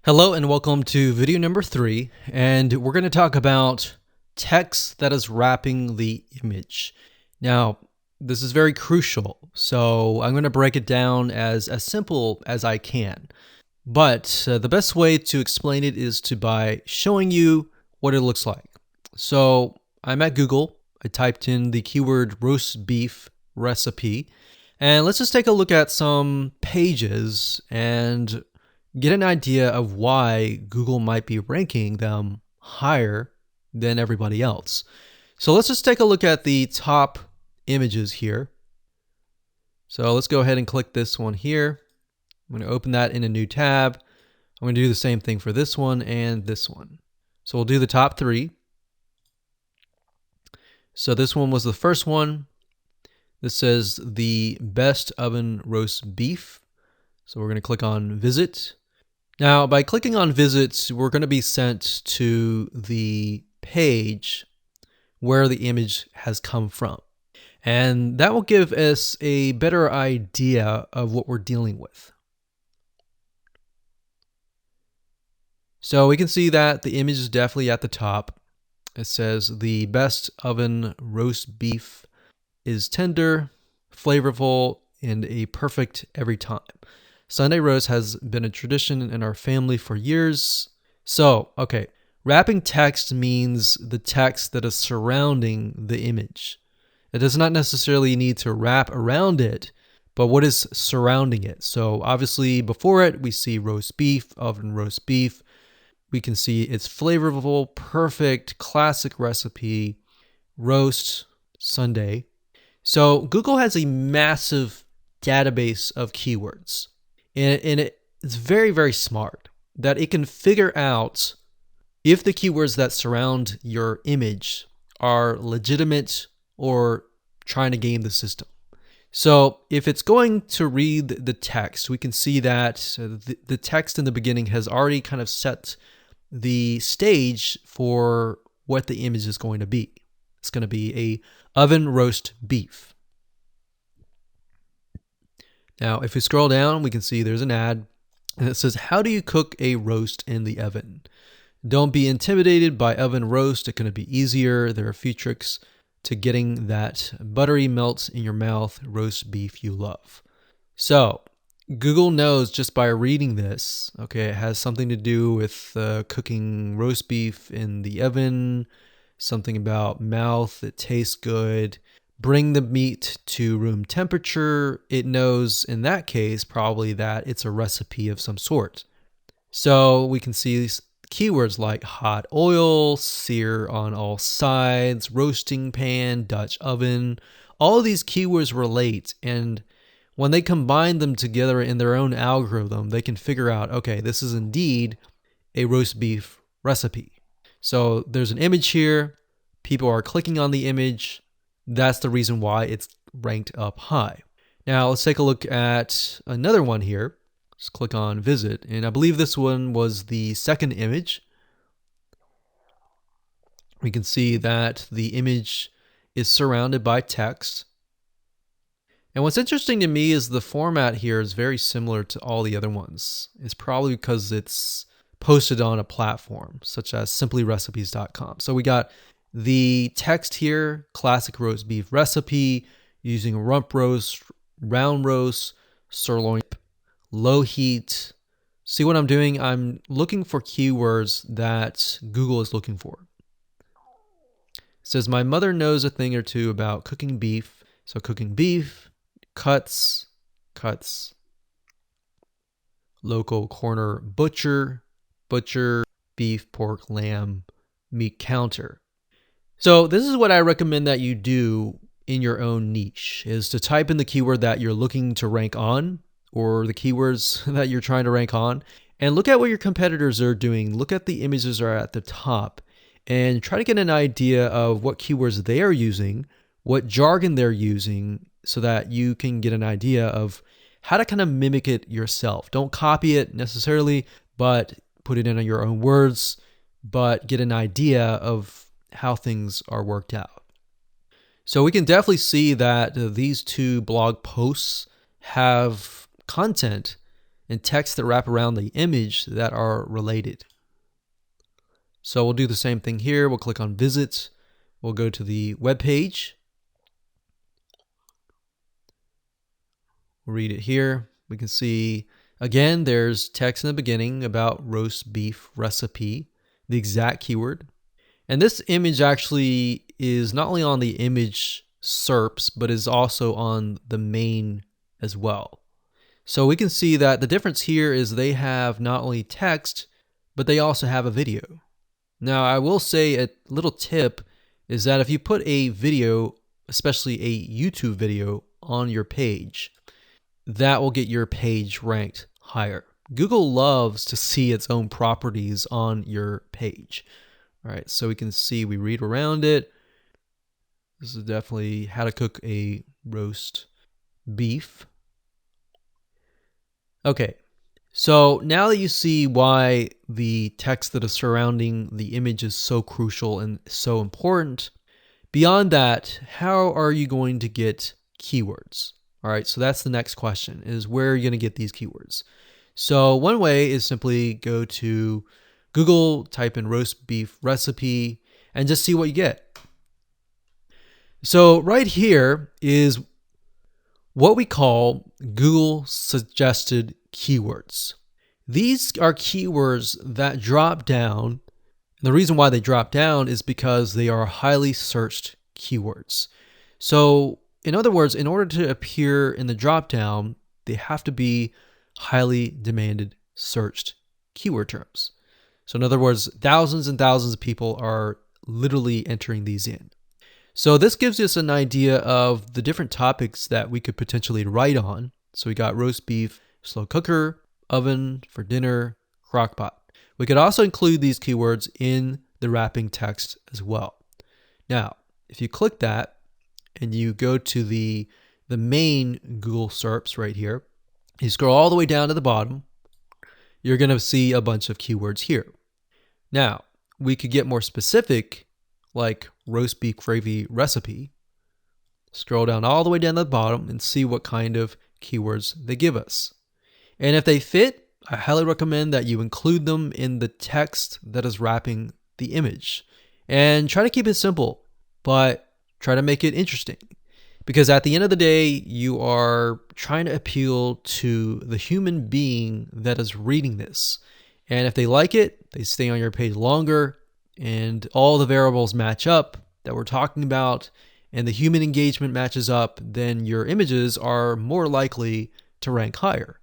Hello and welcome to video number 3, and we're going to talk about text that is wrapping the image. Now, this is very crucial, so I'm going to break it down as simple as I can. But the best way to explain it is by showing you what it looks like. So I'm at Google. I typed in the keyword roast beef recipe, and let's just take a look at some pages and get an idea of why Google might be ranking them higher than everybody else. So let's just take a look at the top images here. So let's go ahead and click this one here. I'm going to open that in a new tab. I'm going to do the same thing for this one and this one. So we'll do the top 3. So this one was the first one. This says the best oven roast beef. So we're going to click on visit. Now, by clicking on visits, we're going to be sent to the page where the image has come from. And that will give us a better idea of what we're dealing with. So we can see that the image is definitely at the top. It says the best oven roast beef is tender, flavorful, and a perfect every time. Sunday roast has been a tradition in our family for years. So, okay, wrapping text means the text that is surrounding the image. It does not necessarily need to wrap around it, but what is surrounding it. So obviously before it, we see roast beef, oven roast beef. We can see it's flavorful, perfect, classic recipe, roast, Sunday. So Google has a massive database of keywords. And it's very, very smart that it can figure out if the keywords that surround your image are legitimate or trying to game the system. So if it's going to read the text, we can see that the text in the beginning has already kind of set the stage for what the image is going to be. It's going to be a oven roast beef. Now, if we scroll down, we can see there's an ad, and it says, how do you cook a roast in the oven? Don't be intimidated by oven roast. It can be easier. There are a few tricks to getting that buttery melt in your mouth roast beef you love. So Google knows just by reading this, okay, it has something to do with cooking roast beef in the oven, something about mouth that tastes good. Bring the meat to room temperature. It knows in that case probably that it's a recipe of some sort. So we can see keywords like hot oil, sear on all sides, roasting pan, Dutch oven. All of these keywords relate, and when they combine them together in their own algorithm, they can figure out, okay, this is indeed a roast beef recipe. So there's an image here. People are clicking on the image. That's the reason why it's ranked up high. Now let's take a look at another one here. Just click on visit. And I believe this one was the second image. We can see that the image is surrounded by text. And what's interesting to me is the format here is very similar to all the other ones. It's probably because it's posted on a platform such as simplyrecipes.com. So we got the text here, classic roast beef recipe, using rump roast, round roast, sirloin, low heat. See what I'm doing? I'm looking for keywords that Google is looking for. It says, my mother knows a thing or two about cooking beef. So cooking beef, cuts, local corner butcher, beef, pork, lamb, meat counter. So this is what I recommend that you do in your own niche, is to type in the keyword that you're looking to rank on, or the keywords that you're trying to rank on, and look at what your competitors are doing. Look at the images that are at the top and try to get an idea of what keywords they are using, what jargon they're using, so that you can get an idea of how to kind of mimic it yourself. Don't copy it necessarily, but put it in your own words, but get an idea of how things are worked out. So we can definitely see that these two blog posts have content and text that wrap around the image that are related. So we'll do the same thing here. We'll click on Visit. We'll go to the web page. We'll read it here. We can see, again, there's text in the beginning about roast beef recipe, the exact keyword. And this image actually is not only on the image SERPs, but is also on the main as well. So we can see that the difference here is they have not only text, but they also have a video. Now, I will say a little tip is that if you put a video, especially a YouTube video, on your page, that will get your page ranked higher. Google loves to see its own properties on your page. All right, so we can see, we read around it. This is definitely how to cook a roast beef. Okay, so now that you see why the text that is surrounding the image is so crucial and so important, beyond that, how are you going to get keywords? All right, so that's the next question, is where are you going to get these keywords? So one way is simply go to Google, type in roast beef recipe, and just see what you get. So right here is what we call Google suggested keywords. These are keywords that drop down. The reason why they drop down is because they are highly searched keywords. So in other words, in order to appear in the drop down, they have to be highly demanded searched keyword terms. So in other words, thousands and thousands of people are literally entering these in. So this gives us an idea of the different topics that we could potentially write on. So we got roast beef, slow cooker, oven for dinner, crock pot. We could also include these keywords in the wrapping text as well. Now, if you click that and you go to the main Google SERPs right here, you scroll all the way down to the bottom, you're going to see a bunch of keywords here. Now, we could get more specific, like roast beef gravy recipe. Scroll down all the way down to the bottom and see what kind of keywords they give us. And if they fit, I highly recommend that you include them in the text that is wrapping the image. And try to keep it simple, but try to make it interesting. Because at the end of the day, you are trying to appeal to the human being that is reading this. And if they like it, they stay on your page longer, and all the variables match up that we're talking about, and the human engagement matches up, then your images are more likely to rank higher.